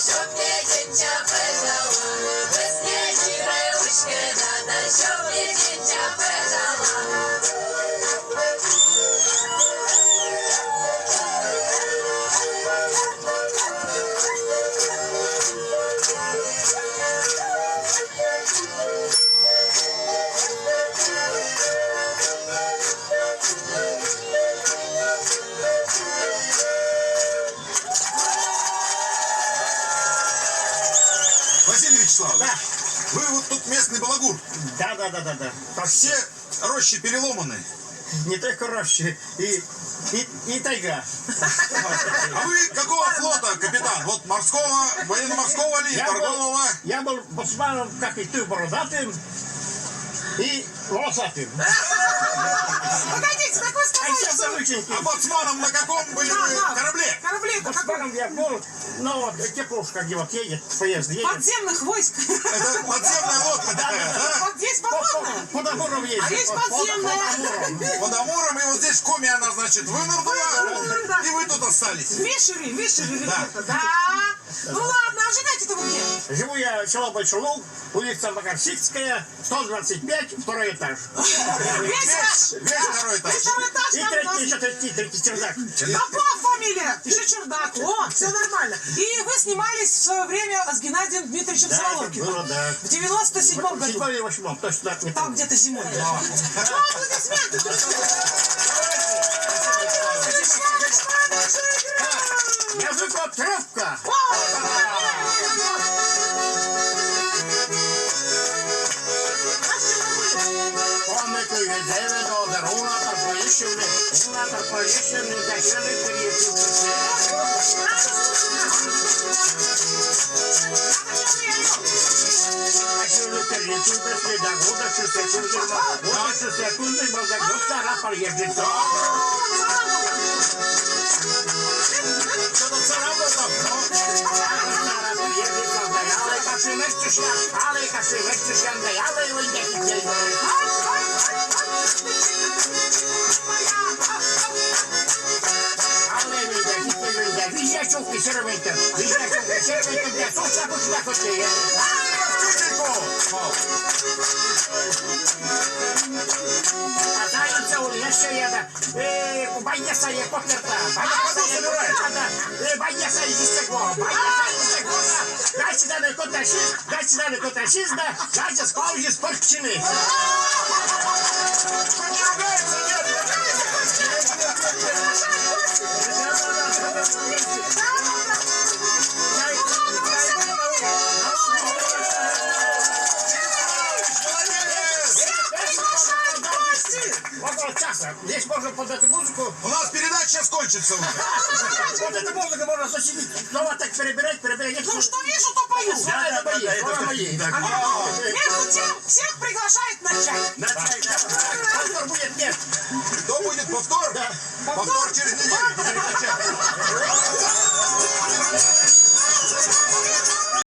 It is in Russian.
щоб дитинча пежала, весняні ручки надо, щоб дитинча пежала. Василий Вячеславович, Да. вы вот тут местный балагур. Да. Все рощи переломаны. Не только рощи, и тайга. А вы какого флота, капитан? Вот морского, военно-морского ли, торгового? Я был боцманом, как и ты, бородатым и волосатым. Погодите, так вы сказали, что... А боцманом на каком были вы корабле? Корабли-то какой? Боцманом я был, ну вот, теплушка, где вот едет, поезд едет. Подземных войск. Это подземная лодка такая, да? Вот здесь подводная. Под Амуром едет. А есть подземная. Под Амуром, и вот здесь в коме она, значит, вынырнула, и вы тут остались. Вишери, Да. ребята, да. Ну ладно, а живете-то вы где? Живу я в село Большой Луг, улица Макарсикская, 125, второй этаж. Весь второй этаж. Второй этаж, И там третий чердак. Попов фамилия, еще чердак. О, все нормально. И вы снимались в свое время с Геннадием Дмитриевичем Да, это Соловкиным. было, да. В 97-м году. 7 или 8, точно не Там помню. где-то зимой. Ну, аплодисменты, друзья. Языко трубка. Комнату йде до даруна та поїщевни. Уна та поїщевни, та ще не переїхався. А що ви переїхався, сліда года, що це курдима. Года, що це курдима, за год стара поїжджиця. Что-то царапало там. Боєса є покерта, боєса їсти кого, дайте дане контрашист, дайте сковжі спортчини. Около часа. Здесь можно под эту музыку. У нас передача сейчас кончится уже. Вот эту музыку можно сосидеть. Снова так перебирать. Ну что вижу, то пою. Да, это мои. Между тем, всех приглашает на чай. На чай, да. Повтор будет, нет. Кто будет повтор? Да. Повтор через неделю.